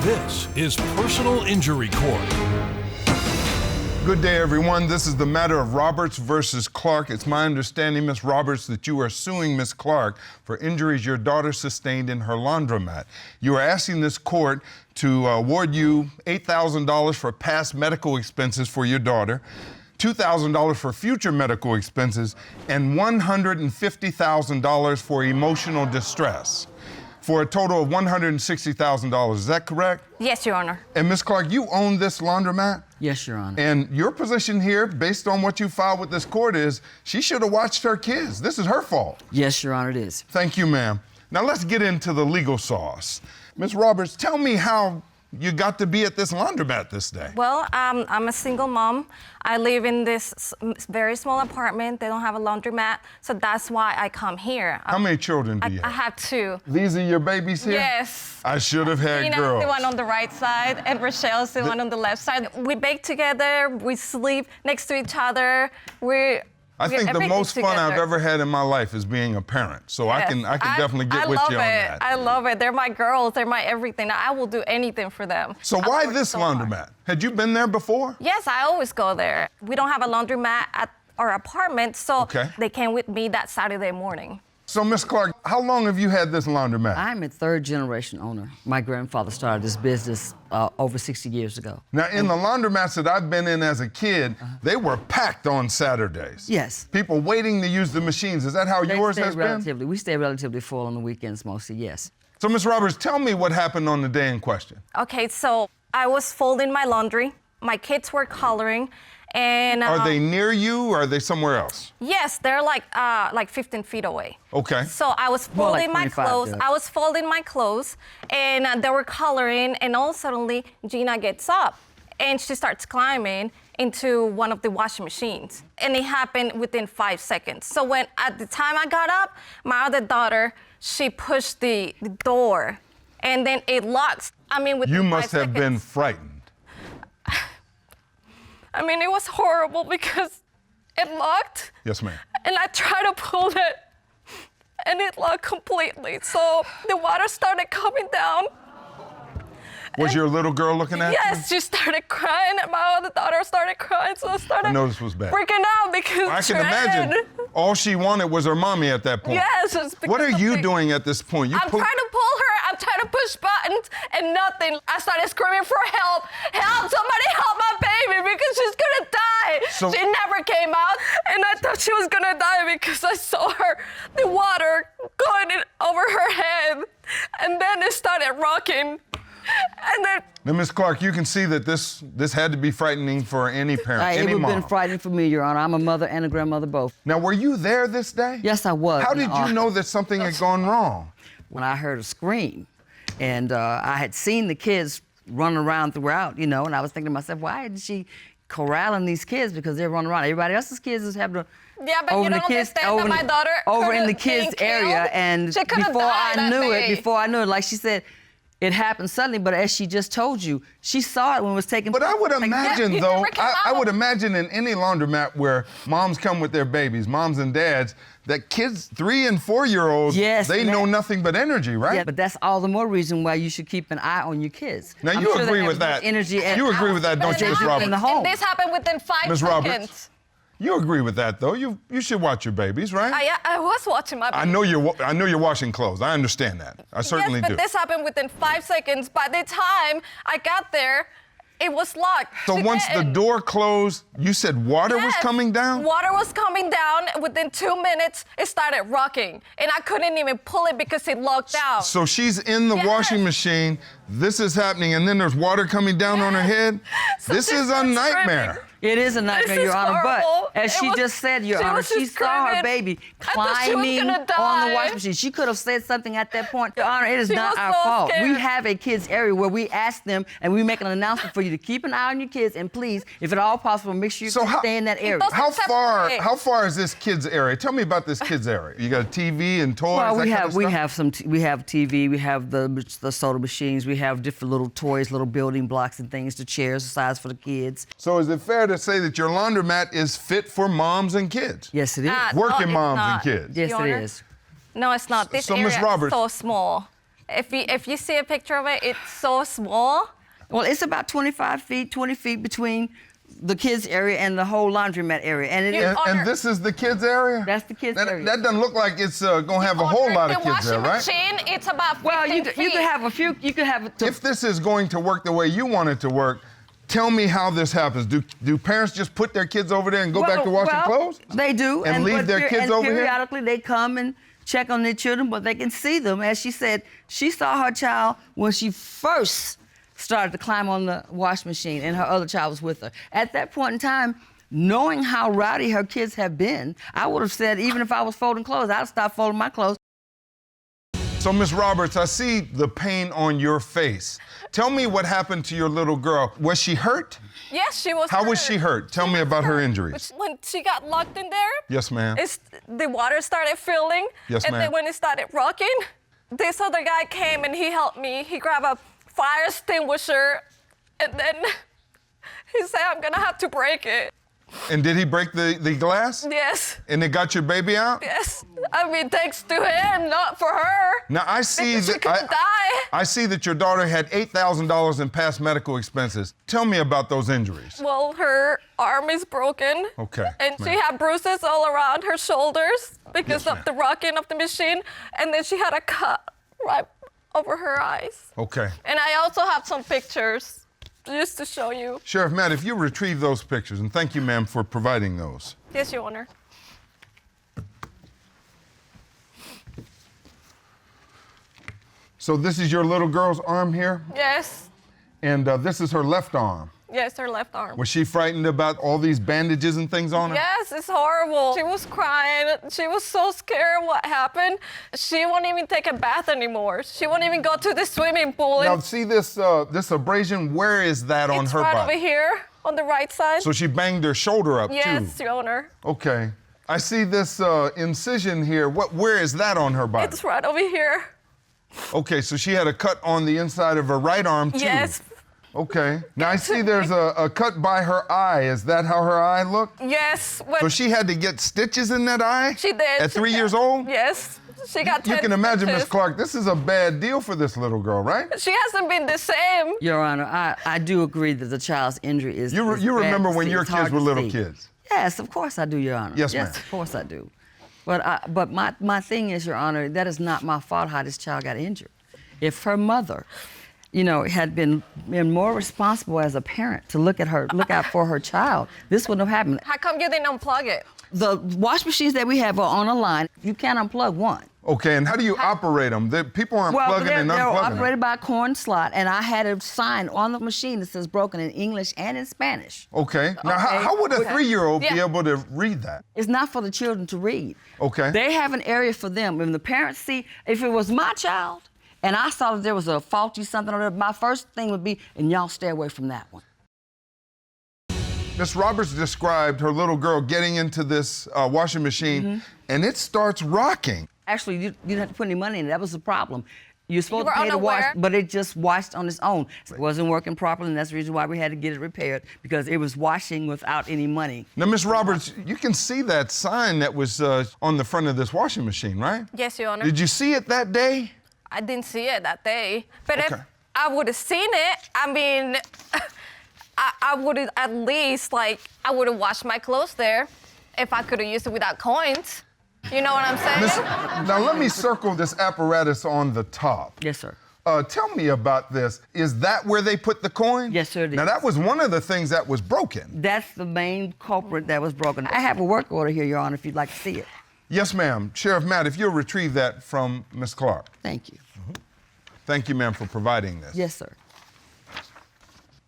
This is Personal Injury Court. Good day, everyone. This is the matter of Roberts versus Clark. It's my understanding, Ms. Roberts, that you are suing Ms. Clark for injuries your daughter sustained in her laundromat. You are asking this court to award you $8,000 for past medical expenses for your daughter, $2,000 for future medical expenses, and $150,000 for emotional distress, for a total of $160,000. Is that correct? Yes, Your Honor. And Ms. Clark, you own this laundromat? Yes, Your Honor. And your position here, based on what you filed with this court, is she should have watched her kids. This is her fault. Yes, Your Honor, it is. Thank you, ma'am. Now let's get into the legal sauce. Ms. Roberts, tell me how you got to be at this laundromat this day. Well, I'm a single mom. I live in this very small apartment. They don't have a laundromat, so that's why I come here. How many children do you I have? have two. These are your babies here? Yes. I should have had Gina's girls. the one on the right side, and Rochelle's the one on the left side. We bake together, we sleep next to each other. I think the most fun I've ever had in my life is being a parent. So yes. I can definitely get with you on that. I love it. They're my girls. They're my everything. I will do anything for them. So why this laundromat? Had you been there before? Yes, I always go there. We don't have a laundromat at our apartment, so they came with me that Saturday morning. So, Ms. Clark, how long have you had this laundromat? I'm a third-generation owner. My grandfather started this business over 60 years ago. Now, in the laundromats that I've been in as a kid, they were packed on Saturdays. Yes. People waiting to use the machines. Is that how yours has been? We stay relatively full on the weekends mostly, yes. So, Ms. Roberts, tell me what happened on the day in question. Okay, so I was folding my laundry. My kids were coloring. And, are they near you or are they somewhere else? Yes, they're like 15 feet away. Okay. So I was folding my clothes. I was folding my clothes, and they were coloring, and all suddenly Gina gets up, and she starts climbing into one of the washing machines. And it happened within 5 seconds. So at the time I got up, my other daughter, she pushed the door, and then it locks. I mean, within 5 seconds. You must have been frightened. I mean, it was horrible because it locked. Yes, ma'am. And I tried to pull it, and it locked completely. So the water started coming down. Was your little girl looking at you? Yes, she started crying, and my other daughter started crying, so I started I know this was bad. freaking out because I can imagine all she wanted was her mommy at that point. Yes. It's what are you doing at this point? I'm trying to pull her. I'm trying to push buttons, and nothing. I started screaming for help. Help! Somebody help my baby because she's gonna die. So, she never came out, and I thought she was gonna die because I saw the water going over her head, and then it started rocking. And then, now, Ms. Clark, you can see that this had to be frightening for any parent, any mom. It would have been frightening for me, Your Honor. I'm a mother and a grandmother both. Now, were you there this day? Yes, I was. How did you know that something had gone wrong? When I heard a scream, and I had seen the kids running around throughout, and I was thinking to myself, why is she corralling these kids? Because they're running around. Everybody else's kids is having to. Yeah, but you don't understand that my daughter over in the kids' area, and before I knew it, like she said, it happened suddenly, but as she just told you, she saw it when it was taking place. But I would imagine, though, I would imagine in any laundromat where moms come with their babies, moms and dads, that kids, 3- and 4-year-olds, they know nothing but energy, right? Yeah, but that's all the more reason why you should keep an eye on your kids. Now, you agree with that. You agree with that, don't you, Ms. Roberts? In the home. This happened within 5 seconds. Ms. Roberts, you agree with that, though. You should watch your babies, right? I was watching my babies. I know you're washing clothes. I understand that. I certainly do. Yes, but this happened within 5 seconds. By the time I got there, it was locked. So once the door closed, you said water was coming down? Water was coming down. Within 2 minutes, it started rocking. And I couldn't even pull it because it locked out. So she's in the washing machine. This is happening, and then there's water coming down on her head? So this is a nightmare. It is a nightmare, Your Honor, horrible. But as she just said, Your Honor, she saw her baby climbing on the washing machine. She could have said something at that point. Your Honor, it is not our fault. We have a kids area where we ask them and we make an announcement for you to keep an eye on your kids, and please, if at all possible, make sure you stay in that area. How far is this kids area? Tell me about this kids area. You got a TV and toys? Well, we have TV, we have the soda machines, we have different little toys, little building blocks and things, the chairs, the size for the kids. So is it fair to say that your laundromat is fit for moms and kids? Yes, it is. Working moms and kids. Yes, it is. No, it's not. This area is so small. If you see a picture of it, it's so small. Well, it's about 25 feet, 20 feet between the kids' area and the whole laundromat area. And this is the kids' area? That's the kids' area. That doesn't look like it's going to have a whole lot of kids there, right? The washing machine, it's about 15 Well, you feet. could have a few, you could have... If this is going to work the way you want it to work, tell me how this happens. Do parents just put their kids over there and go back to washing clothes? They do. And leave their kids over here? Periodically, they come and check on their children, but they can see them. As she said, she saw her child when she first started to climb on the wash machine, and her other child was with her. At that point in time, knowing how rowdy her kids have been, I would have said, even if I was folding clothes, I'd stop folding my clothes. So, Ms. Roberts, I see the pain on your face. Tell me what happened to your little girl. Was she hurt? Yes, she was How hurt. was she hurt? Tell me about her injuries. When she got locked in there, Yes, ma'am. The water started filling. Yes, and ma'am. then when it started rocking, this other guy came and he helped me. He grabbed a fire extinguisher, and then he said, I'm gonna have to break it. And did he break the glass? Yes. And it got your baby out? Yes. I mean, thanks to him, not for her. Now, I see Because she could die. I see that your daughter had $8,000 in past medical expenses. Tell me about those injuries. Well, her arm is broken. Okay, And she ma'am. had bruises all around her shoulders because Yes, of ma'am. the rocking of the machine. And then she had a cut right over her eyes. Okay. And I also have some pictures just to show you. Sheriff Matt, if you retrieve those pictures, and thank you, ma'am, for providing those. Yes, Your Honor. So this is your little girl's arm here, Yes. and this is her left arm. Yes, her left arm. Was she frightened about all these bandages and things on her? Yes, it's horrible. She was crying. She was so scared what happened. She won't even take a bath anymore. She won't even go to the swimming pool. Now, see this abrasion? Where is that on It's her right body? over here on the right side. So she banged her shoulder up, Yes, too? Your Honor. Okay. I see this incision here. Where is that on her body? It's right over here. Okay, so she had a cut on the inside of her right arm, too. Yes. Okay. Now, I see there's a cut by her eye. Is that how her eye looked? Yes. So she had to get stitches in that eye? She did. At 3 years old? Yes. She got 10 You can imagine, Miss stitches. Clark, this is a bad deal for this little girl, right? She hasn't been the same. Your Honor, I do agree that the child's injury is You bad remember to when see. your It's hard kids were to little see. kids? Yes, of course I do, Your Honor. Yes, ma'am. Yes, of course I do. But my thing is, Your Honor, that is not my fault how this child got injured. If her mother, had been more responsible as a parent to look out for her child, this wouldn't have happened. How come you didn't unplug it? The wash machines that we have are on a line. You can't unplug one. Okay, and how do you operate them? People aren't plugging and they're unplugging operated them. by a corn slot, and I had a sign on the machine that says broken in English and in Spanish. Okay. Now, Okay. how would a 3-year-old be Yeah. able to read that? It's not for the children to read. Okay. They have an area for them. When the parents see, if it was my child, and I saw that there was a faulty something on there, my first thing would be, and y'all stay away from that one. Miss Roberts described her little girl getting into this washing machine, and it starts rocking. Actually, you didn't have to put any money in it. That was the problem. You're supposed were to pay to wash, unaware? but it just washed on its own. It wasn't working properly, and that's the reason why we had to get it repaired, because it was washing without any money. Now, Miss Roberts, you can see that sign that was on the front of this washing machine, right? Yes, Your Honor. Did you see it that day? I didn't see it that day. But Okay. if I would have seen it, I mean, I would have at least, I would have washed my clothes there if I could have used it without coins. You know what I'm saying? Now, let me circle this apparatus on the top. Yes, sir. Tell me about this. Is that where they put the coin? Yes, sir, it Now, is. that was one of the things that was broken. That's the main culprit that was broken. I have a work order here, Your Honor, if you'd like to see it. Yes, ma'am. Sheriff Matt, if you'll retrieve that from Miss Clark. Thank you. Thank you, ma'am, for providing this. Yes, sir.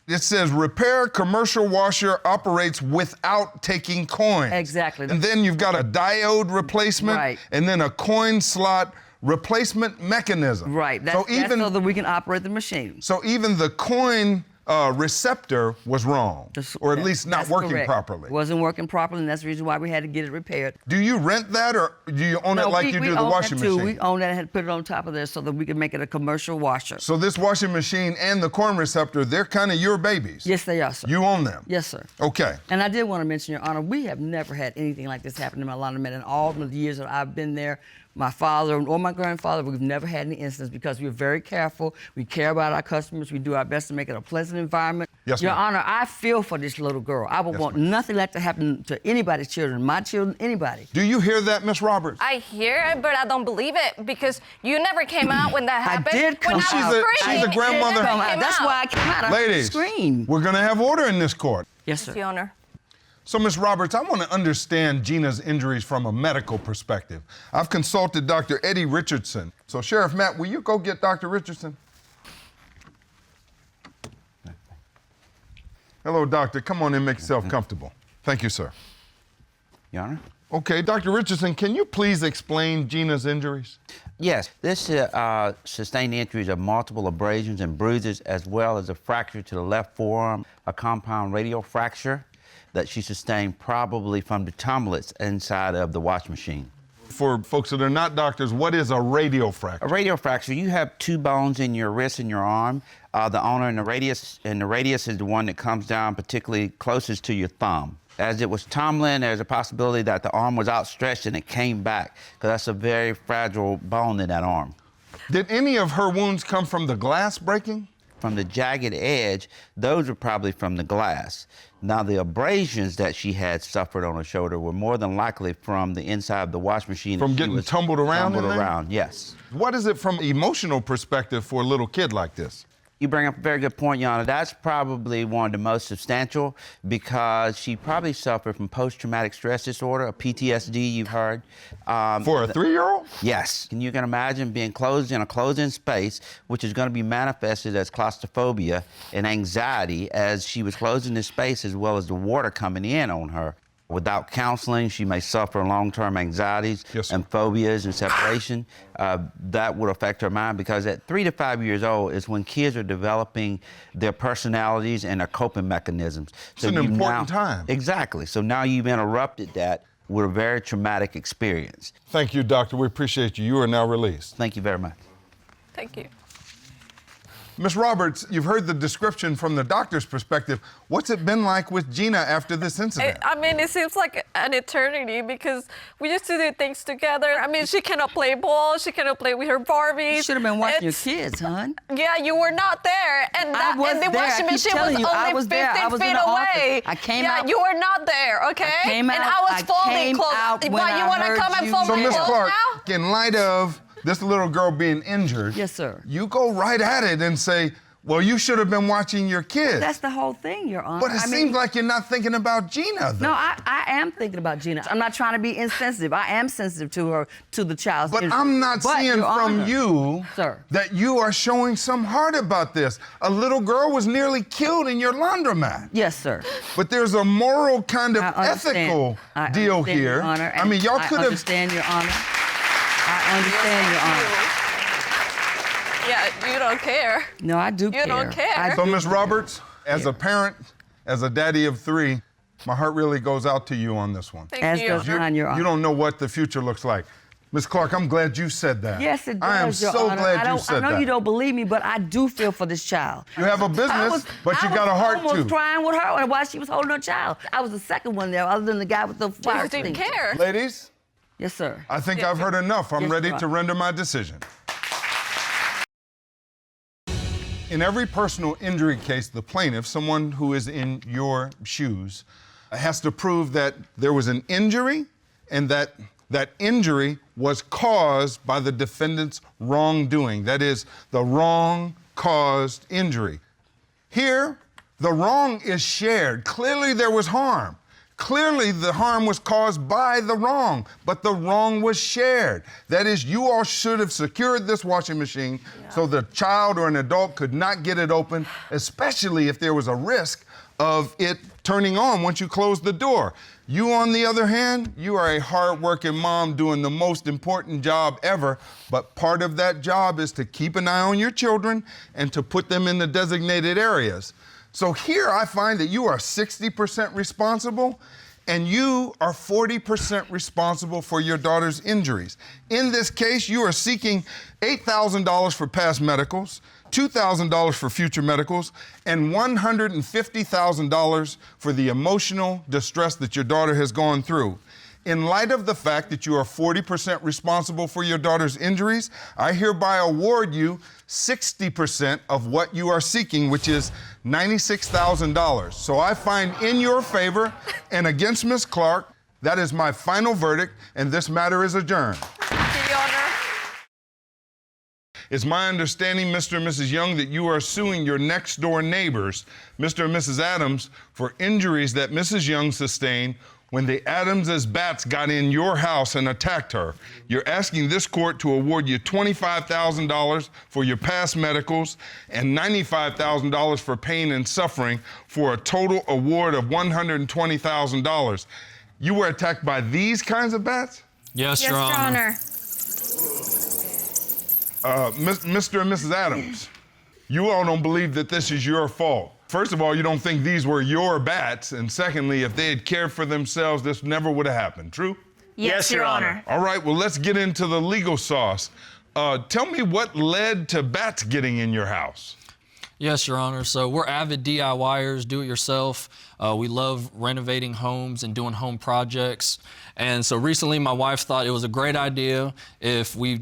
It says repair commercial washer operates without taking coins. Exactly. And then you've got a diode replacement. Right. And then a coin slot replacement mechanism. Right. That's so that we can operate the machine. So even the coin receptor was wrong, or at least not That's working correct. properly. Wasn't working properly, and that's the reason why we had to get it repaired. Do you rent that, or do you own it like you do the own washing that too. machine? We own that and had to put it on top of there so that we could make it a commercial washer. So this washing machine and the coin receptor, they're kind of your babies. Yes, they are, sir. You own them. Yes, sir. Okay. And I did want to mention, Your Honor, we have never had anything like this happen in my laundromat in all of the years that I've been there. my father or my grandfather, we've never had any incidents because we're very careful. We care about our customers. We do our best to make it a pleasant environment. Yes, Your ma'am. Honor, I feel for this little girl. I would want nothing like that to happen to anybody's children, my children, anybody. Do you hear that, Miss Roberts? I hear it, but I don't believe it because you never came out when that happened. I did come out. She's a grandmother. That's why I came out. Ladies, Scream. we're going to have order in this court. Yes, sir. Your Honor. So, Ms. Roberts, I want to understand Gina's injuries from a medical perspective. I've consulted Dr. Eddie Richardson. So, Sheriff Matt, will you go get Dr. Richardson? Hello, doctor. Come on in, make yourself comfortable. Thank you, sir. Your Honor? Okay, Dr. Richardson, can you please explain Gina's injuries? Yes, this sustained injuries of multiple abrasions and bruises, as well as a fracture to the left forearm, a compound radial fracture that she sustained probably from the tumblets inside of the wash machine. For folks that are not doctors, what is a radial fracture? A radial fracture, you have two bones in your wrist and your arm, the ulnar and the radius is the one that comes down particularly closest to your thumb. As it was tumbling, there's a possibility that the arm was outstretched and it came back, because that's a very fragile bone in that arm. Did any of her wounds come from the glass breaking? From the jagged edge, those were probably from the glass. Now, the abrasions that she had suffered on her shoulder were more than likely from the inside of the wash machine. From getting tumbled around? Tumbled around, yes. What is it from an emotional perspective for a little kid like this? You bring up a very good point, Your Honor. That's probably one of the most substantial because she probably suffered from post-traumatic stress disorder, or PTSD, you've heard. For a 3-year-old? Yes. And you can imagine being closed in a closed-in space, which is going to be manifested as claustrophobia and anxiety as she was closed in this space, as well as the water coming in on her. Without counseling, she may suffer long-term anxieties and phobias and separation. That would affect her mind because at 3 to 5 years old is when kids are developing their personalities and their coping mechanisms. It's an important time. Exactly. So now you've interrupted that with a very traumatic experience. Thank you, doctor. We appreciate you. You are now released. Thank you very much. Thank you. Ms. Roberts, you've heard the description from the doctor's perspective. What's it been like with Gina after this incident? I mean, it seems like an eternity because we used to do things together. I mean, she cannot play ball. She cannot play with her Barbies. You should have been watching your kids, hon. Yeah, you were not there. And I was and the there. washing machine was only 15 feet away. I came out. Yeah, you were not there, okay? I came out. And I was folding clothes. Why, you want to come and fold my Ms. clothes Clark, now? in light of this little girl being injured, yes, sir, you go right at it and say, well, you should have been watching your kids. That's the whole thing, Your Honor. But it seems like you're not thinking about Gina, though. No, I am thinking about Gina. I'm not trying to be insensitive. I am sensitive to her, to the child's But I'm not seeing from you that you are showing some heart about this. A little girl was nearly killed in your laundromat. Yes, sir. But there's a moral kind of ethical deal here. Your Honor, I mean, y'all could have... I understand, Your Honor. I understand, Your Honor. Yeah, you don't care. No, I do care. You don't care. So, Ms. Roberts, as a parent, as a daddy of 3, my heart really goes out to you on this one. Thank you. Does mine, Your Honor. You don't know what the future looks like. Ms. Clark, I'm glad you said that. Yes, it does, I am Your so Honor. glad you said that. I know you don't believe me, but I do feel for this child. You have a business, but you got a heart, too. I was crying with her while she was holding her child. I was the second one there, other than the guy with the fire You didn't care. Ladies? Yes, sir. I think I've heard enough. I'm ready to render my decision. In every personal injury case, the plaintiff, someone who is in your shoes, has to prove that there was an injury and that that injury was caused by the defendant's wrongdoing. That is, the wrong-caused injury. Here, the wrong is shared. Clearly, there was harm. Clearly, the harm was caused by the wrong, but the wrong was shared. That is, you all should have secured this washing machine so the child or an adult could not get it open, especially if there was a risk of it turning on once you close the door. You, on the other hand, you are a hard-working mom doing the most important job ever, but part of that job is to keep an eye on your children and to put them in the designated areas. So here I find that you are 60% responsible and you are 40% responsible for your daughter's injuries. In this case, you are seeking $8,000 for past medicals, $2,000 for future medicals, and $150,000 for the emotional distress that your daughter has gone through. In light of the fact that you are 40% responsible for your daughter's injuries, I hereby award you 60% of what you are seeking, which is $96,000. So I find in your favor and against Ms. Clark. That is my final verdict, and this matter is adjourned. Thank you, Your Honor. It's my understanding, Mr. and Mrs. Young, that you are suing your next-door neighbors, Mr. and Mrs. Adams, for injuries that Mrs. Young sustained when the Adamses' bats got in your house and attacked her. You're asking this court to award you $25,000 for your past medicals and $95,000 for pain and suffering, for a total award of $120,000. You were attacked by these kinds of bats? Yes, Yes, Your Honor. Mr. and Mrs. Adams, you all don't believe that this is your fault. First of all, you don't think these were your bats, and secondly, if they had cared for themselves, this never would have happened, true? Yes, Your Honor. All right, well, let's get into the legal sauce. Tell me what led to bats getting in your house. Yes, Your Honor. So we're avid DIYers, do-it-yourself. We love renovating homes and doing home projects. And so recently my wife thought it was a great idea if we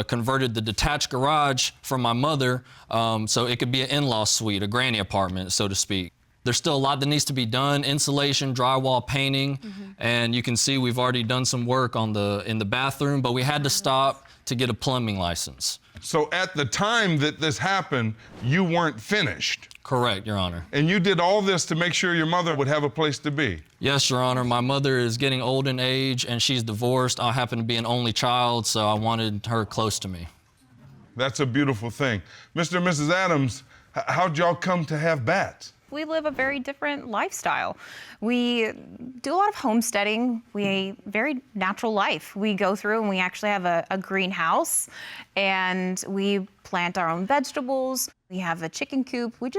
converted the detached garage from my mother so it could be an in-law suite, a granny apartment, so to speak. There's still a lot that needs to be done: insulation, drywall, painting, and you can see we've already done some work in the bathroom, but we had to stop to get a plumbing license. So at the time that this happened, you weren't finished. Correct, Your Honor. And you did all this to make sure your mother would have a place to be. Yes, Your Honor. My mother is getting old in age and she's divorced. I happen to be an only child, so I wanted her close to me. That's a beautiful thing. Mr. and Mrs. Adams, how'd y'all come to have bats? We live a very different lifestyle. We do a lot of homesteading. We very natural life. We go through and we actually have a greenhouse, and we plant our own vegetables. We have a chicken coop. We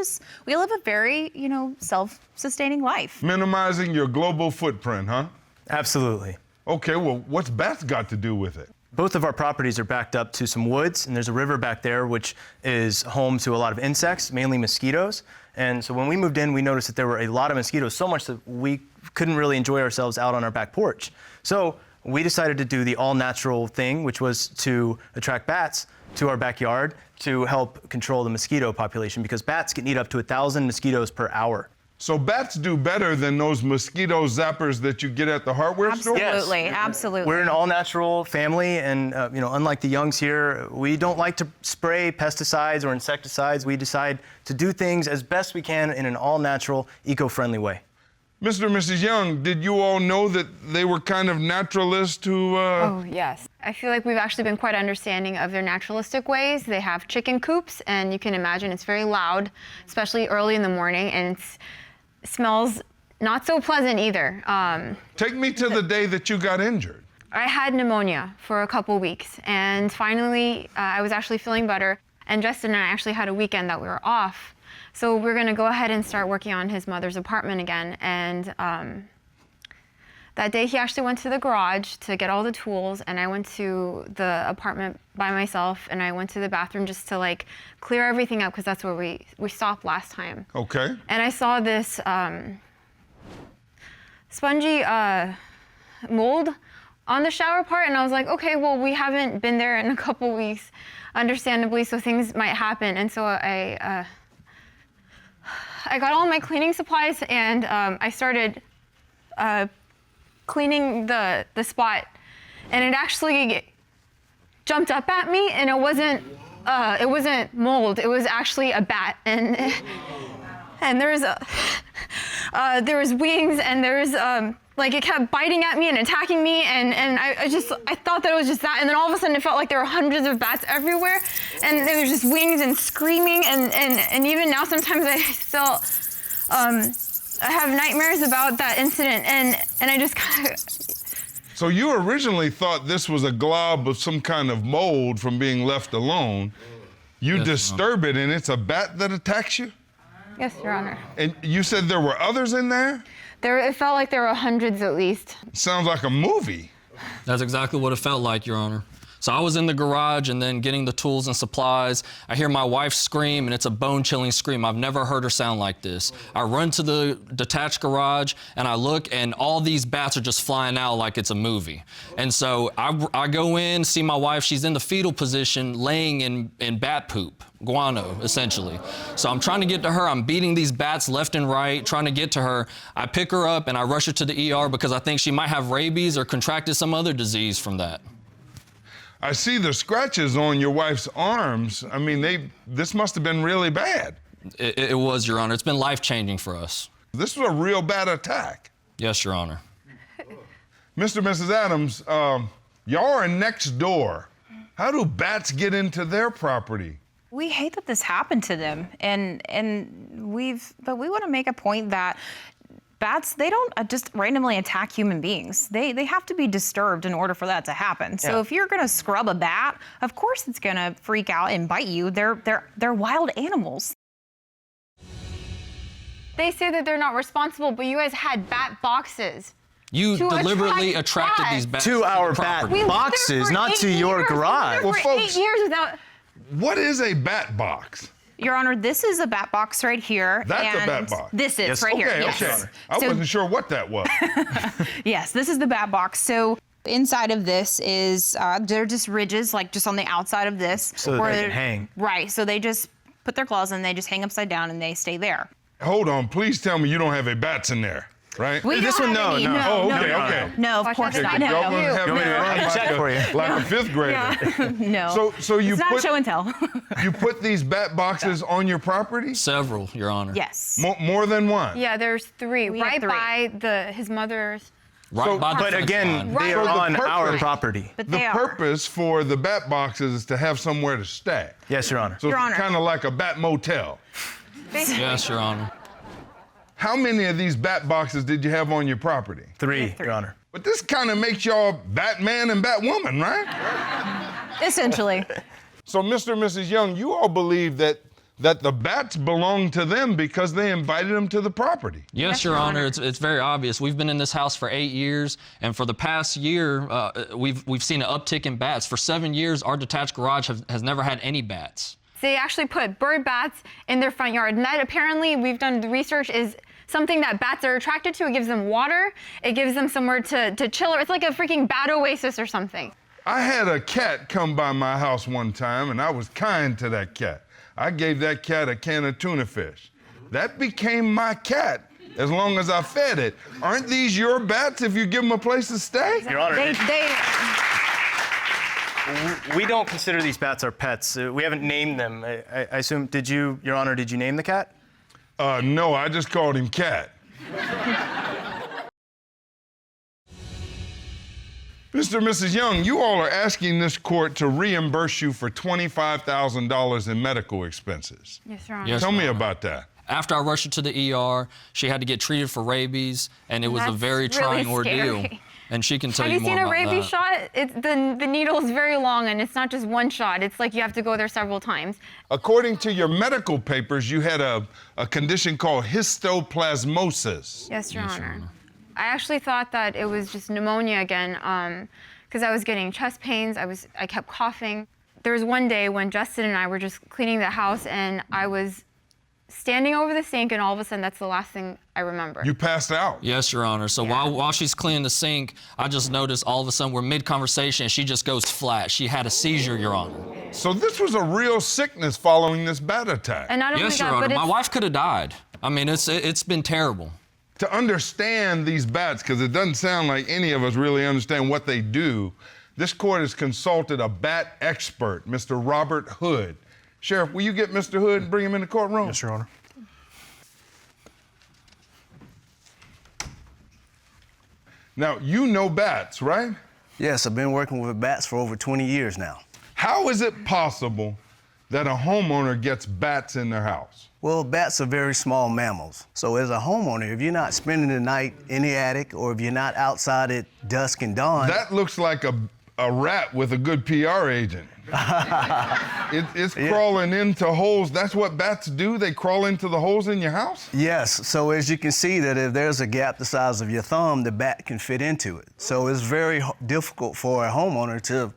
live a very, self-sustaining life. Minimizing your global footprint, huh? Absolutely. Okay, well, what's bats got to do with it? Both of our properties are backed up to some woods, and there's a river back there which is home to a lot of insects, mainly mosquitoes. And so when we moved in, we noticed that there were a lot of mosquitoes, so much that we couldn't really enjoy ourselves out on our back porch. So we decided to do the all-natural thing, which was to attract bats to our backyard to help control the mosquito population, because bats can eat up to 1,000 mosquitoes per hour. So bats do better than those mosquito zappers that you get at the hardware store? Absolutely, Yes. absolutely. We're an all-natural family, and unlike the Youngs here, we don't like to spray pesticides or insecticides. We decide to do things as best we can in an all-natural, eco-friendly way. Mr. and Mrs. Young, did you all know that they were kind of naturalists who, Oh, yes. I feel like we've actually been quite understanding of their naturalistic ways. They have chicken coops, and you can imagine it's very loud, especially early in the morning, and it smells not so pleasant either. Take me to the day that you got injured. I had pneumonia for a couple weeks, and finally I was actually feeling better, and Justin and I actually had a weekend that we were off. So we're gonna go ahead and start working on his mother's apartment again, and that day he actually went to the garage to get all the tools, and I went to the apartment by myself, and I went to the bathroom just to clear everything up, because that's where we stopped last time. Okay. And I saw this spongy mold on the shower part, and I was like, okay, well, we haven't been there in a couple weeks, understandably, so things might happen. And so I got all my cleaning supplies, and I started cleaning the spot, and it actually jumped up at me, and it wasn't mold, it was actually a bat, and there was wings, and there was it kept biting at me and attacking me, and I thought that it was just that, and then all of a sudden it felt like there were hundreds of bats everywhere, and there was just wings and screaming, and even now sometimes I still I have nightmares about that incident, and I just kind of. So you originally thought this was a glob of some kind of mold from being left alone. You Yes, disturb it, and it's a bat that attacks you? Yes, Your Honor. And you said there were others in there? It felt like there were hundreds at least. Sounds like a movie. That's exactly what it felt like, Your Honor. So I was in the garage and then getting the tools and supplies. I hear my wife scream, and it's a bone-chilling scream. I've never heard her sound like this. I run to the detached garage, and I look, and all these bats are just flying out like it's a movie. And so I go in, see my wife. She's in the fetal position, laying in bat poop, guano, essentially. So I'm trying to get to her. I'm beating these bats left and right, trying to get to her. I pick her up, and I rush her to the ER because I think she might have rabies or contracted some other disease from that. I see the scratches on your wife's arms. I mean, this must have been really bad. It was, Your Honor. It's been life-changing for us. This was a real bad attack. Yes, Your Honor. Mr. and Mrs. Adams, y'all are next door. How do bats get into their property? We hate that this happened to them, but we want to make a point that bats, they don't just randomly attack human beings. They have to be disturbed in order for that to happen. So if you're gonna scrub a bat, of course it's gonna freak out and bite you. They're wild animals. They say that they're not responsible, but you guys had bat boxes. You deliberately attracted these bats to our property. bat boxes, not to your garage. Well, For folks, 8 years without. what is a bat box? Your Honor, this is a bat box right here. That's a and bat box. This is Yes. right here. Okay, Yes. okay. I So- wasn't sure what that was. Yes, this is the bat box. So inside of this is, they're just ridges, like just on the outside of this. So that they can hang. Right, so they just put their claws in, they just hang upside down and they stay there. Hold on, please tell me you don't have any bats in there, right? We This don't one, have no, any. no. Oh, no, okay, no, okay. No, of Watch course out, not. that's No. not you. Have You want me to me run a check for you? like a fifth grader. No. So you it's not put show and tell. you put these bat boxes on your property? Several, Your Honor. Yes. More than one. Yeah, there's 3 We have right 3. by his mother's. Right by the But fence again, line. they So are the on our purpose- property. But The they are. purpose for the bat boxes is to have somewhere to stay. Yes, Your Honor. So Your it's Honor. kind of like a bat motel. Yes, Your Honor. How many of these bat boxes did you have on your property? 3, Your Honor. But this kind of makes y'all Batman and Batwoman, right? Essentially. So, Mr. and Mrs. Young, you all believe that the bats belong to them because they invited them to the property. Yes, Your Honor. It's very obvious. We've been in this house for 8 years, and for the past year, we've seen an uptick in bats. For 7 years, our detached garage has never had any bats. They actually put bird bats in their front yard, and that apparently, we've done the research, is something that bats are attracted to. It gives them water. It gives them somewhere to chill. It's like a freaking bat oasis or something. I had a cat come by my house one time, and I was kind to that cat. I gave that cat a can of tuna fish. That became my cat as long as I fed it. Aren't these your bats if you give them a place to stay? Your Honor, They we don't consider these bats our pets. We haven't named them. I assume, Your Honor, did you name the cat? No, I just called him Cat. Mr. and Mrs. Young, you all are asking this court to reimburse you for $25,000 in medical expenses. Yes, Your Honor. Yes, Tell Your me Honor. about that. After I rushed her to the ER, she had to get treated for rabies, and it was a That's very really trying ordeal. scary. And she can tell Have you you more seen a about rabies that. shot? The needle is very long, and it's not just one shot. It's like you have to go there several times. According to your medical papers, you had a condition called histoplasmosis. Yes, Your Honor. I actually thought that it was just pneumonia again, because I was getting chest pains. I kept coughing. There was one day when Justin and I were just cleaning the house, and I was standing over the sink, and all of a sudden, that's the last thing I remember. You passed out. Yes, Your Honor. So while she's cleaning the sink, I just noticed all of a sudden we're mid-conversation and she just goes flat. She had a seizure, Your Honor. So this was a real sickness following this bat attack. And not only Yes, that, Your Honor. but My it's, wife could have died. I mean, it's been terrible. To understand these bats, because it doesn't sound like any of us really understand what they do, this court has consulted a bat expert, Mr. Robert Hood. Sheriff, will you get Mr. Hood and bring him in the courtroom? Yes, Your Honor. Now, you know bats, right? Yes, I've been working with bats for over 20 years now. How is it possible that a homeowner gets bats in their house? Well, bats are very small mammals. So as a homeowner, if you're not spending the night in the attic or if you're not outside at dusk and dawn... That looks like a rat with a good PR agent. It's crawling into holes. That's what bats do? They crawl into the holes in your house? Yes, so as you can see that if there's a gap the size of your thumb, the bat can fit into it. So it's very difficult for a homeowner to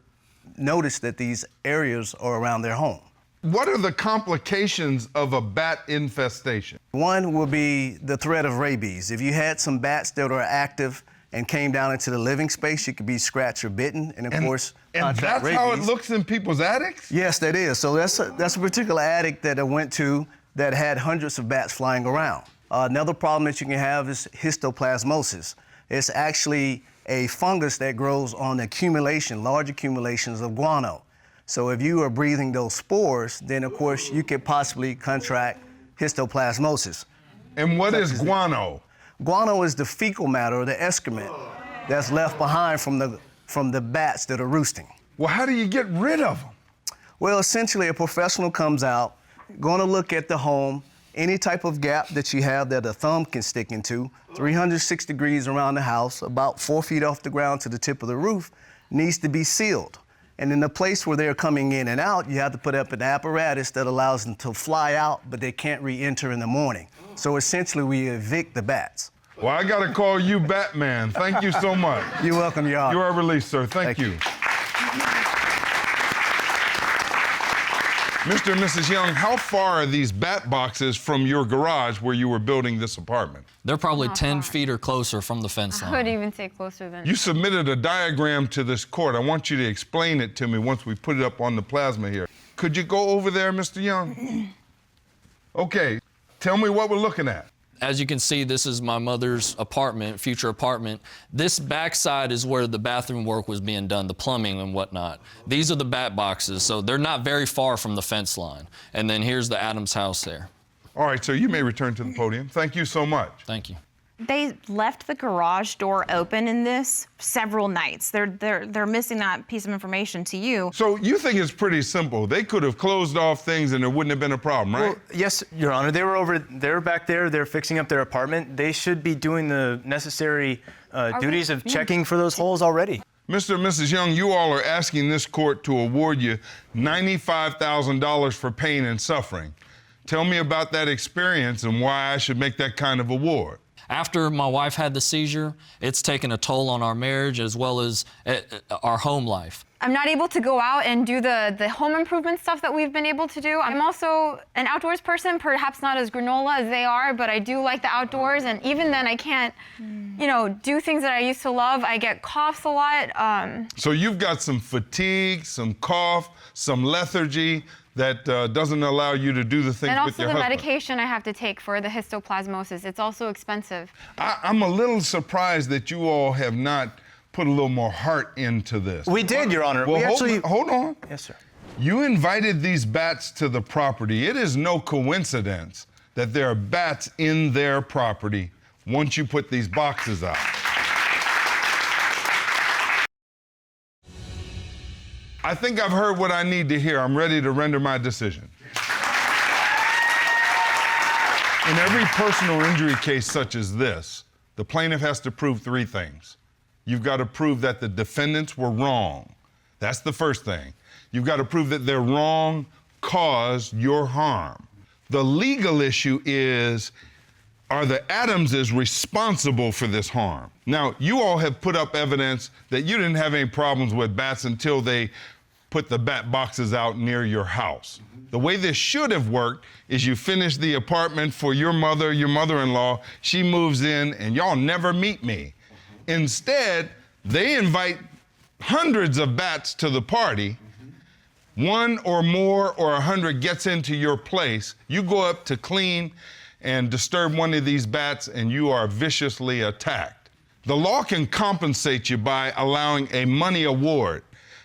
notice that these areas are around their home. What are the complications of a bat infestation? One will be the threat of rabies. If you had some bats that are active and came down into the living space, you could be scratched or bitten, and of course, and that's rabies. how it looks in people's attics? Yes, that is. So that's a particular attic that I went to that had hundreds of bats flying around. Another problem that you can have is histoplasmosis. It's actually a fungus that grows on large accumulations of guano. So if you are breathing those spores, then of course you could possibly contract histoplasmosis. And what is guano? Guano is the fecal matter or the excrement that's left behind from the bats that are roosting. Well, how do you get rid of them? Well, essentially a professional comes out, going to look at the home, any type of gap that you have that a thumb can stick into, 306 degrees around the house, about 4 feet off the ground to the tip of the roof, needs to be sealed. And in the place where they're coming in and out, you have to put up an apparatus that allows them to fly out, but they can't re-enter in the morning. So essentially, we evict the bats. Well, I got to call you Batman. Thank you so much. You're welcome, Your Honor. You are released, sir. Thank you. Mr. and Mrs. Young, how far are these bat boxes from your garage where you were building this apartment? They're probably 10 feet or closer from the fence line. I would even say closer than. You submitted a diagram to this court. I want you to explain it to me once we put it up on the plasma here. Could you go over there, Mr. Young? Okay, tell me what we're looking at. As you can see, this is my mother's apartment, future apartment. This backside is where the bathroom work was being done, the plumbing and whatnot. These are the bat boxes, so they're not very far from the fence line. And then here's the Adams house there. All right, so you may return to the podium. Thank you so much. Thank you. They left the garage door open in this several nights. They're missing that piece of information to you. So you think it's pretty simple. They could have closed off things and there wouldn't have been a problem, right? Well, yes, Your Honor. They're back there. They're fixing up their apartment. They should be doing the necessary duties of checking for those holes already. Mr. and Mrs. Young, you all are asking this court to award you $95,000 for pain and suffering. Tell me about that experience and why I should make that kind of award. After my wife had the seizure, it's taken a toll on our marriage as well as our home life. I'm not able to go out and do the home improvement stuff that we've been able to do. I'm also an outdoors person, perhaps not as granola as they are, but I do like the outdoors, and even then I can't, do things that I used to love. I get coughs a lot. So you've got some fatigue, some cough, some lethargy that doesn't allow you to do the things with your husband. And also the medication I have to take for the histoplasmosis. It's also expensive. I'm a little surprised that you all have not put a little more heart into this. We did, Your Honor. Well, hold on. Yes, sir. You invited these bats to the property. It is no coincidence that there are bats in their property once you put these boxes out. I think I've heard what I need to hear. I'm ready to render my decision. In every personal injury case such as this, the plaintiff has to prove three things. You've got to prove that the defendants were wrong. That's the first thing. You've got to prove that their wrong caused your harm. The legal issue is, are the Adamses responsible for this harm? Now, you all have put up evidence that you didn't have any problems with bats until they put the bat boxes out near your house. The way this should have worked is you finish the apartment for your mother-in-law, she moves in, and y'all never meet me. Instead, they invite hundreds of bats to the party. One or more or 100 gets into your place. You go up to clean and disturb one of these bats, and you are viciously attacked. The law can compensate you by allowing a money award.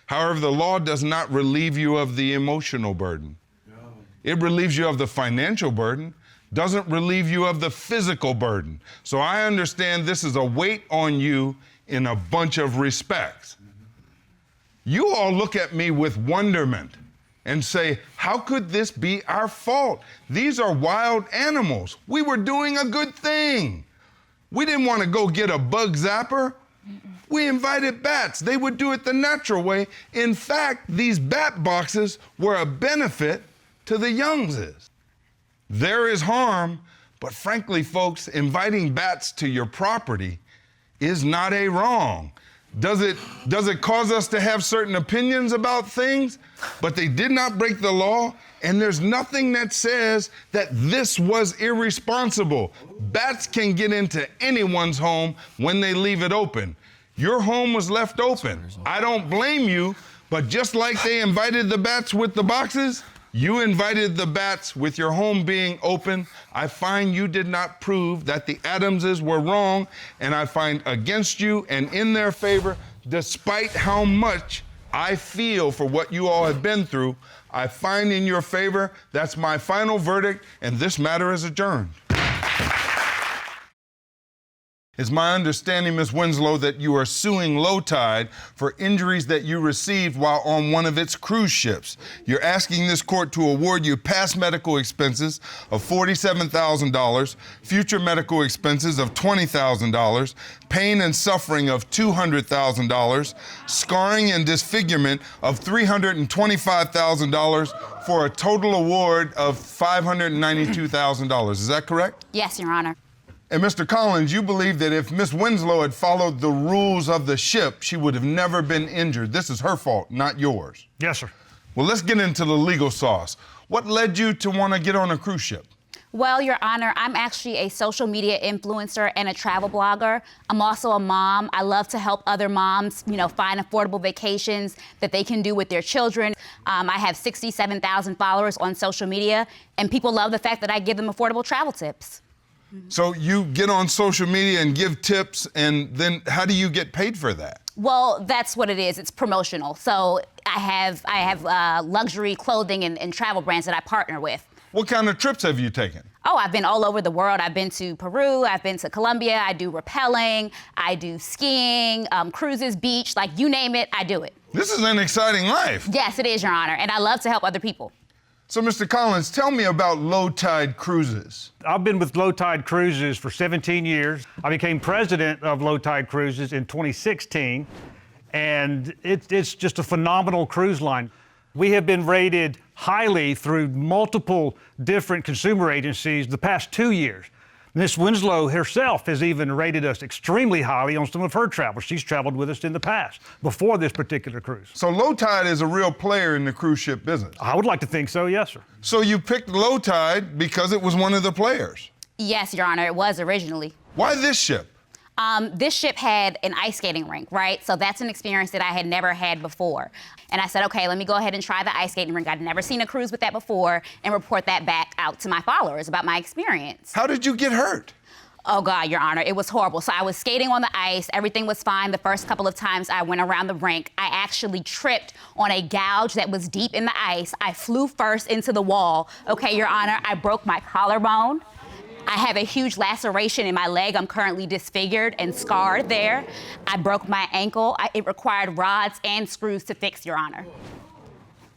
However, the law does not relieve you of the emotional burden. No. It relieves you of the financial burden, doesn't relieve you of the physical burden. So I understand this is a weight on you in a bunch of respects. You all look at me with wonderment and say, how could this be our fault? These are wild animals. We were doing a good thing. We didn't want to go get a bug zapper. We invited bats. They would do it the natural way. In fact, these bat boxes were a benefit to the Youngses. There is harm, but frankly, folks, inviting bats to your property is not a wrong. Does it cause us to have certain opinions about things? But they did not break the law, and there's nothing that says that this was irresponsible. Bats can get into anyone's home when they leave it open. Your home was left open. I don't blame you, but just like they invited the bats with the boxes, you invited the bats with your home being open. I find you did not prove that the Adamses were wrong, and I find against you and in their favor, despite how much I feel for what you all have been through, I find in your favor. That's my final verdict, and this matter is adjourned. It's my understanding, Ms. Winslow, that you are suing Low Tide for injuries that you received while on one of its cruise ships. You're asking this court to award you past medical expenses of $47,000, future medical expenses of $20,000, pain and suffering of $200,000, scarring and disfigurement of $325,000 for a total award of $592,000. Is that correct? Yes, Your Honor. And Mr. Collins, you believe that if Miss Winslow had followed the rules of the ship, she would have never been injured. This is her fault, not yours. Yes, sir. Well, let's get into the legal sauce. What led you to want to get on a cruise ship? Well, Your Honor, I'm actually a social media influencer and a travel blogger. I'm also a mom. I love to help other moms, find affordable vacations that they can do with their children. I have 67,000 followers on social media, and people love the fact that I give them affordable travel tips. So you get on social media and give tips, and then how do you get paid for that? Well, that's what it is. It's promotional. So I have luxury clothing and travel brands that I partner with. What kind of trips have you taken? Oh, I've been all over the world. I've been to Peru, I've been to Colombia, I do rappelling, I do skiing, cruises, beach, like you name it, I do it. This is an exciting life. Yes, it is, Your Honor, and I love to help other people. So, Mr. Collins, tell me about Low Tide Cruises. I've been with Low Tide Cruises for 17 years. I became president of Low Tide Cruises in 2016, and it's just a phenomenal cruise line. We have been rated highly through multiple different consumer agencies the past 2 years. Miss Winslow herself has even rated us extremely highly on some of her travels. She's traveled with us in the past, before this particular cruise. So Low Tide is a real player in the cruise ship business? I would like to think so, yes, sir. So you picked Low Tide because it was one of the players? Yes, Your Honor, it was originally. Why this ship? This ship had an ice skating rink, right? So that's an experience that I had never had before. And I said, okay, let me go ahead and try the ice skating rink. I'd never seen a cruise with that before, and report that back out to my followers about my experience. How did you get hurt? Oh God, Your Honor, it was horrible. So I was skating on the ice, everything was fine. The first couple of times I went around the rink, I actually tripped on a gouge that was deep in the ice. I flew first into the wall. Okay, Your Honor, I broke my collarbone. I have a huge laceration in my leg. I'm currently disfigured and scarred there. I broke my ankle. It required rods and screws to fix, Your Honor.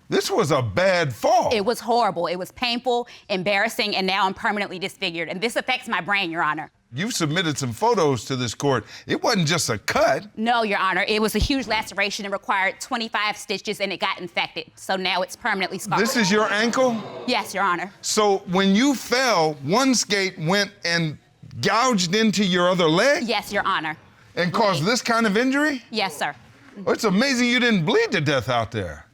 This was a bad fall. It was horrible. It was painful, embarrassing, and now I'm permanently disfigured. And this affects my brain, Your Honor. You've submitted some photos to this court. It wasn't just a cut. No, Your Honor. It was a huge laceration. It required 25 stitches, and it got infected. So now it's permanently scarred. This is your ankle? Yes, Your Honor. So when you fell, one skate went and gouged into your other leg? Yes, Your Honor. And caused this kind of injury? Yes, sir. Oh, it's amazing you didn't bleed to death out there.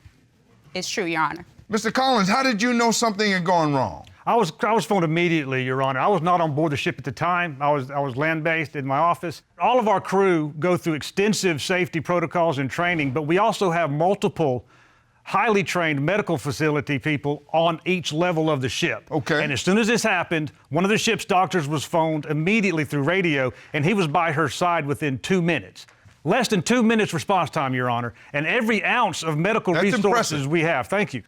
It's true, Your Honor. Mr. Collins, how did you know something had gone wrong? I was phoned immediately, Your Honor. I was not on board the ship at the time. I was land-based in my office. All of our crew go through extensive safety protocols and training, but we also have multiple highly trained medical facility people on each level of the ship. Okay. And as soon as this happened, one of the ship's doctors was phoned immediately through radio, and he was by her side within 2 minutes. Less than 2 minutes response time, Your Honor, and every ounce of medical resources impressive. we have. Thank you.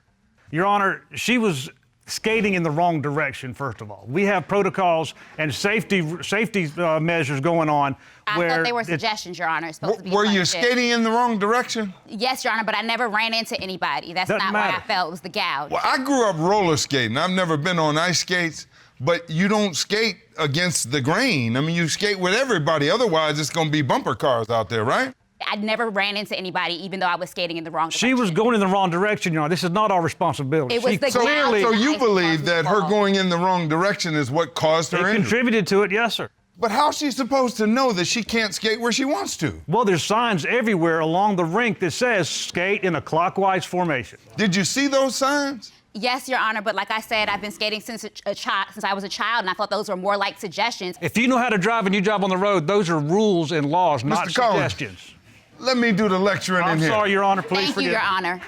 Your Honor, she was skating in the wrong direction, first of all. We have protocols and safety measures going on. I thought they were suggestions, Your Honor. It's supposed to be Were you skating in the wrong direction? Yes, Your Honor, but I never ran into anybody. That's Doesn't not matter. why I fell. It was the gouge. Well, I grew up roller skating. I've never been on ice skates, but you don't skate against the grain. I mean, you skate with everybody. Otherwise, it's going to be bumper cars out there, right? I never ran into anybody, even though I was skating in the wrong direction. She was going in the wrong direction, Your Honor. This is not our responsibility. It was the So gouge. you believe that her going in the wrong direction is what caused her It injury? contributed to it, yes, sir. But how's she supposed to know that she can't skate where she wants to? Well, there's signs everywhere along the rink that says skate in a clockwise formation. Did you see those signs? Yes, Your Honor, but like I said, I've been skating since I was a child, and I thought those were more like suggestions. If you know how to drive and you drive on the road, those are rules and laws, not Mr. Collins, suggestions. let me do the lecturing in here. I'm sorry, Your Honor, please Thank forgive you, Your me. Honor.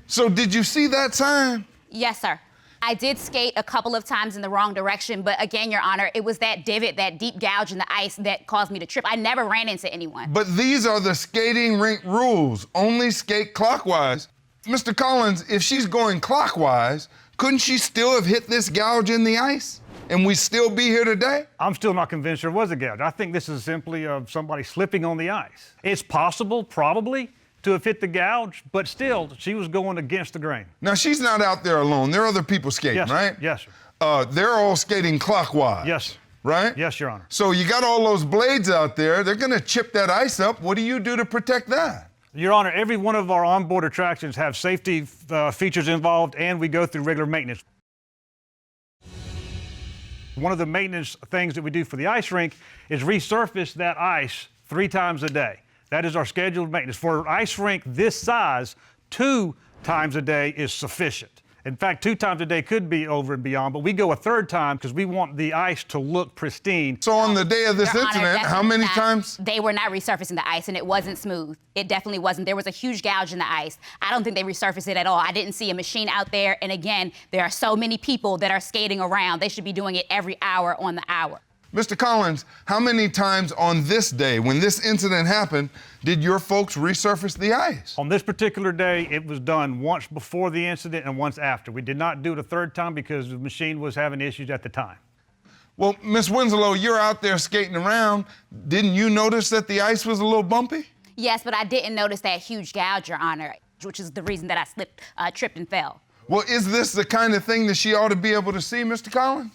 So did you see that sign? Yes, sir. I did skate a couple of times in the wrong direction, but again, Your Honor, it was that divot, that deep gouge in the ice that caused me to trip. I never ran into anyone. But these are the skating rink rules. Only skate clockwise. Mr. Collins, if she's going clockwise, couldn't she still have hit this gouge in the ice? And we'd still be here today? I'm still not convinced there was a gouge. I think this is simply of somebody slipping on the ice. It's possible, probably, to have hit the gouge, but still, she was going against the grain. Now, she's not out there alone. There are other people skating, Yes, right? yes, sir. They're all skating clockwise. Yes. Right? Yes, Your Honor. So you got all those blades out there. They're going to chip that ice up. What do you do to protect that? Your Honor, every one of our onboard attractions have safety features involved, and we go through regular maintenance. One of the maintenance things that we do for the ice rink is resurface that ice 3 times a day. That is our scheduled maintenance. For an ice rink this size, 2 times a day is sufficient. In fact, 2 times a day could be over and beyond, but we go a 3rd time because we want the ice to look pristine. So on the day of this Your Honor, incident, that's how many not- times? They were not resurfacing the ice, and it wasn't smooth. It definitely wasn't. There was a huge gouge in the ice. I don't think they resurfaced it at all. I didn't see a machine out there. And again, there are so many people that are skating around. They should be doing it every hour on the hour. Mr. Collins, how many times on this day, when this incident happened, did your folks resurface the ice? On this particular day, it was done once before the incident and once after. We did not do it a 3rd time because the machine was having issues at the time. Well, Miss Winslow, you're out there skating around. Didn't you notice that the ice was a little bumpy? Yes, but I didn't notice that huge gouge, Your Honor, which is the reason that I tripped and fell. Well, is this the kind of thing that she ought to be able to see, Mr. Collins?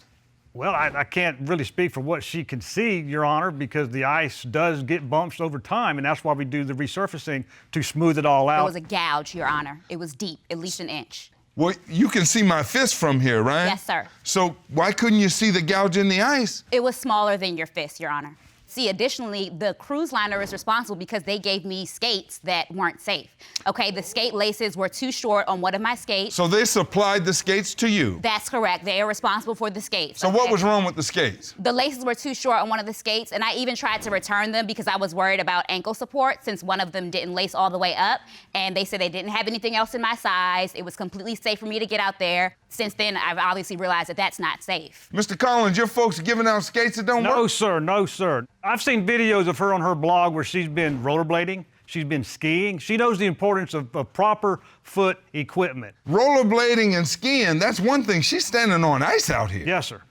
Well, I can't really speak for what she can see, Your Honor, because the ice does get bumps over time, and that's why we do the resurfacing to smooth it all out. It was a gouge, Your Honor. It was deep, at least an inch. Well, you can see my fist from here, right? Yes, sir. So why couldn't you see the gouge in the ice? It was smaller than your fist, Your Honor. See, additionally, the cruise liner is responsible because they gave me skates that weren't safe. Okay, the skate laces were too short on one of my skates. So they supplied the skates to you? That's correct. They are responsible for the skates. So what was wrong with the skates? The laces were too short on one of the skates, and I even tried to return them because I was worried about ankle support since one of them didn't lace all the way up. And they said they didn't have anything else in my size. It was completely safe for me to get out there. Since then, I've obviously realized that that's not safe. Mr. Collins, your folks giving out skates that don't work? No, sir, no, sir. I've seen videos of her on her blog where she's been rollerblading, she's been skiing. She knows the importance of proper foot equipment. Rollerblading and skiing, that's one thing. She's standing on ice out here. Yes, sir.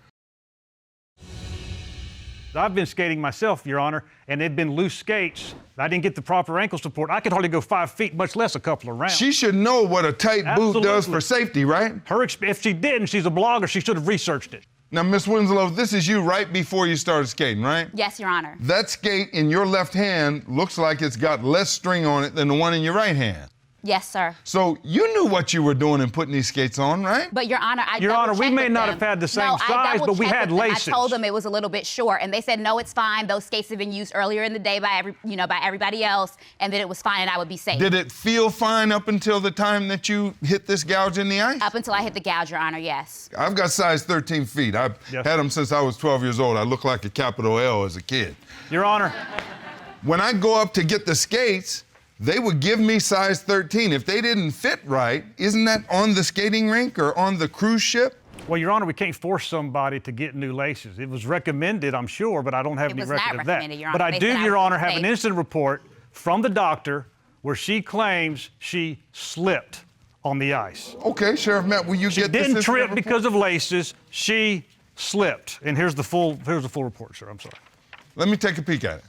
I've been skating myself, Your Honor, and they've been loose skates. I didn't get the proper ankle support. I could hardly go 5 feet, much less a couple of rounds. She should know what a tight boot does for safety, right? If she didn't, she's a blogger, she should have researched it. Now, Miss Winslow, this is you right before you started skating, right? Yes, Your Honor. That skate in your left hand looks like it's got less string on it than the one in your right hand. Yes, sir. So you knew what you were doing in putting these skates on, right? But Your Honor, Your Honor, we may not have had the same size, but we had laces. I told them it was a little bit short, and they said, no, it's fine. Those skates have been used earlier in the day by everybody else, and that it was fine and I would be safe. Did it feel fine up until the time that you hit this gouge in the ice? Up until I hit the gouge, Your Honor, yes. I've got size 13 feet. I've had them since I was 12 years old. I look like a capital L as a kid. Your Honor. When I go up to get the skates, they would give me size 13. If they didn't fit right, isn't that on the skating rink or on the cruise ship? Well, Your Honor, we can't force somebody to get new laces. It was recommended, I'm sure, but I don't have any record of that. Your Honor. But I do, Your Honor, have an incident report from the doctor where she claims she slipped on the ice. Okay, Sheriff Matt, will you get this? She didn't trip because of laces. She slipped. And here's the full report, sir. I'm sorry. Let me take a peek at it.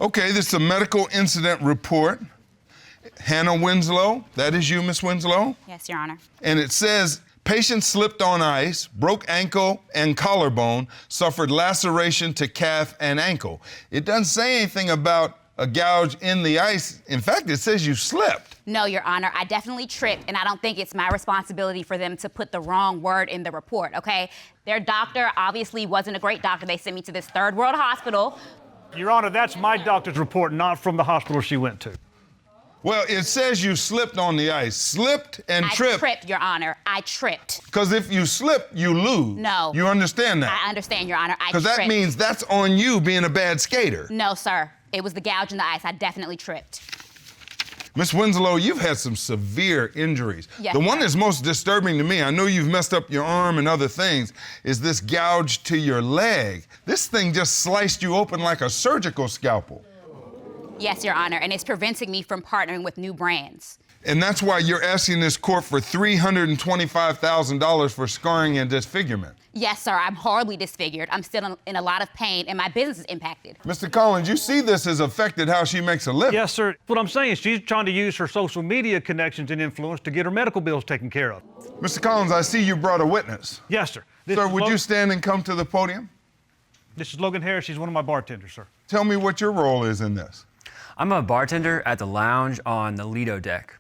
Okay, this is a medical incident report. Hannah Winslow, that is you, Miss Winslow? Yes, Your Honor. And it says, patient slipped on ice, broke ankle and collarbone, suffered laceration to calf and ankle. It doesn't say anything about a gouge in the ice. In fact, it says you slipped. No, Your Honor, I definitely tripped, and I don't think it's my responsibility for them to put the wrong word in the report, okay? Their doctor obviously wasn't a great doctor. They sent me to this third world hospital. Your Honor, that's my doctor's report, not from the hospital she went to. Well, it says you slipped on the ice. Slipped and tripped. I tripped, Your Honor. I tripped. Because if you slip, you lose. No. You understand that? I understand, Your Honor. I tripped. Because that means that's on you being a bad skater. No, sir. It was the gouge in the ice. I definitely tripped. Miss Winslow, you've had some severe injuries. Yes, the one sir. that's most disturbing to me, I know you've messed up your arm and other things, is this gouge to your leg. This thing just sliced you open like a surgical scalpel. Yes, Your Honor, and it's preventing me from partnering with new brands. And that's why you're asking this court for $325,000 for scarring and disfigurement. Yes, sir, I'm horribly disfigured. I'm still in a lot of pain, and my business is impacted. Mr. Collins, you see this has affected how she makes a living. Yes, sir. What I'm saying is she's trying to use her social media connections and influence to get her medical bills taken care of. Mr. Collins, I see you brought a witness. Yes, sir. Sir, would you stand and come to the podium? This is Logan Harris. She's one of my bartenders, sir. Tell me what your role is in this. I'm a bartender at the lounge on the Lido deck.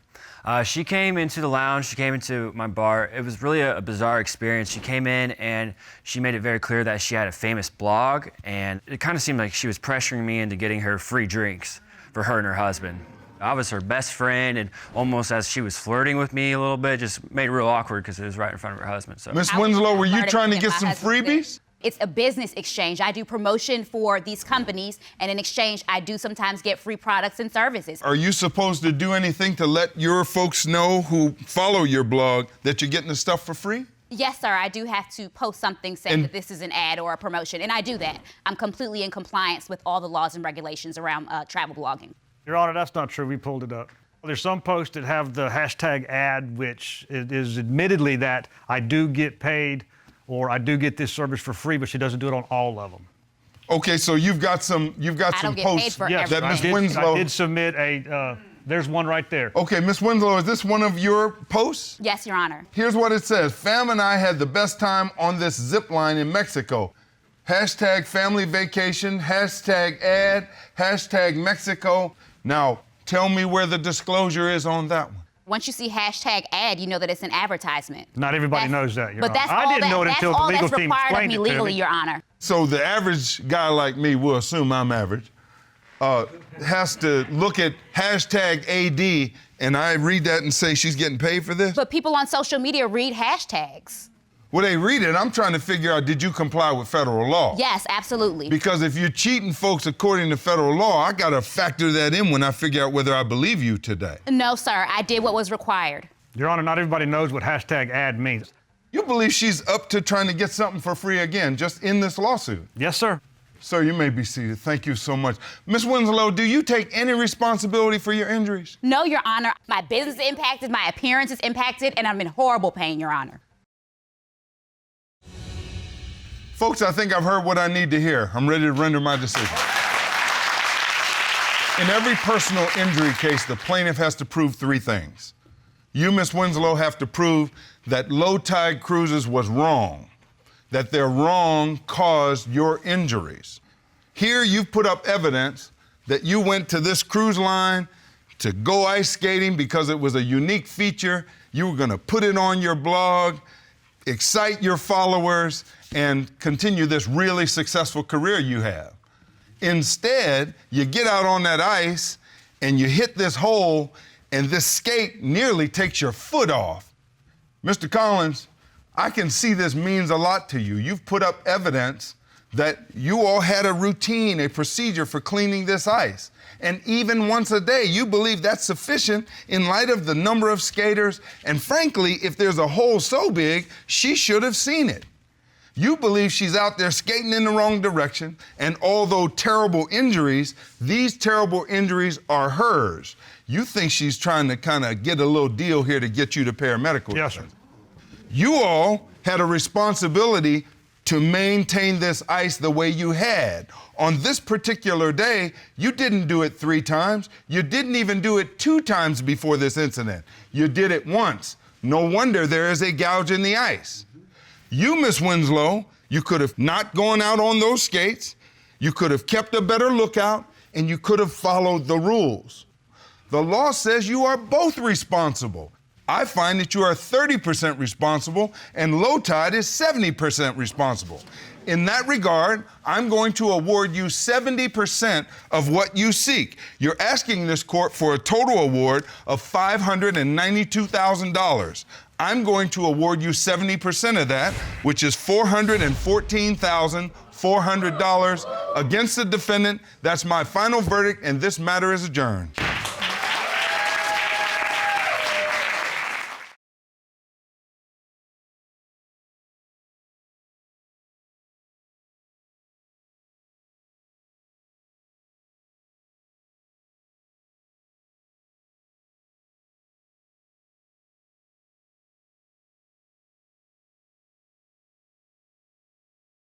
She came into the lounge, she came into my bar. It was really a bizarre experience. She came in and she made it very clear that she had a famous blog, and it kind of seemed like she was pressuring me into getting her free drinks for her and her husband. I was her best friend, and almost as she was flirting with me a little bit, just made it real awkward because it was right in front of her husband. So, Miss Winslow, were you trying to get some freebies? It's a business exchange. I do promotion for these companies, and in exchange, I do sometimes get free products and services. Are you supposed to do anything to let your folks know who follow your blog that you're getting the stuff for free? Yes, sir, I do have to post something saying that this is an ad or a promotion, and I do that. I'm completely in compliance with all the laws and regulations around travel blogging. Your Honor, that's not true. We pulled it up. There's some posts that have the hashtag ad, which is admittedly that I do get paid or I do get this service for free, but she doesn't do it on all of them. Okay, so you've got some posts that Miss Winslow. I did submit a. There's one right there. Okay, Miss Winslow, is this one of your posts? Yes, Your Honor. Here's what it says. Fam and I had the best time on this zip line in Mexico. Hashtag family vacation, hashtag ad, hashtag Mexico. Now, tell me where the disclosure is on that one. Once you see hashtag ad, you know that it's an advertisement. Not everybody knows that, Your Honor. But that's I didn't know it until the legal team explained it to me. legally, Your Honor. So the average guy like me, we'll assume I'm average, has to look at hashtag AD, and I read that and say she's getting paid for this? But people on social media read hashtags. Well, they read it. I'm trying to figure out, did you comply with federal law? Yes, absolutely. Because if you're cheating folks according to federal law, I got to factor that in when I figure out whether I believe you today. No, sir. I did what was required. Your Honor, not everybody knows what hashtag ad means. You believe she's up to trying to get something for free again, just in this lawsuit? Yes, sir. Sir, you may be seated. Thank you so much. Miss Winslow, do you take any responsibility for your injuries? No, Your Honor. My business is impacted, my appearance is impacted, and I'm in horrible pain, Your Honor. Folks, I think I've heard what I need to hear. I'm ready to render my decision. In every personal injury case, the plaintiff has to prove three things. You, Miss Winslow, have to prove that Low Tide Cruises was wrong, that their wrong caused your injuries. Here, you've put up evidence that you went to this cruise line to go ice skating because it was a unique feature. You were going to put it on your blog, excite your followers, and continue this really successful career you have. Instead, you get out on that ice and you hit this hole, and this skate nearly takes your foot off. Mr. Collins, I can see this means a lot to you. You've put up evidence that you all had a routine, a procedure for cleaning this ice. And even once a day, you believe that's sufficient in light of the number of skaters. And frankly, if there's a hole so big, she should have seen it. You believe she's out there skating in the wrong direction, and although terrible injuries, these terrible injuries are hers. You think she's trying to kind of get a little deal here to get you to paramedical. Yes, sir. You all had a responsibility to maintain this ice the way you had. On this particular day, you didn't do it 3 times. You didn't even do it 2 times before this incident. You did it once. No wonder there is a gouge in the ice. You, Miss Winslow, you could have not gone out on those skates. You could have kept a better lookout, and you could have followed the rules. The law says you are both responsible. I find that you are 30% responsible and low tide is 70% responsible. In that regard, I'm going to award you 70% of what you seek. You're asking this court for a total award of $592,000. I'm going to award you 70% of that, which is $414,400 against the defendant. That's my final verdict, and this matter is adjourned.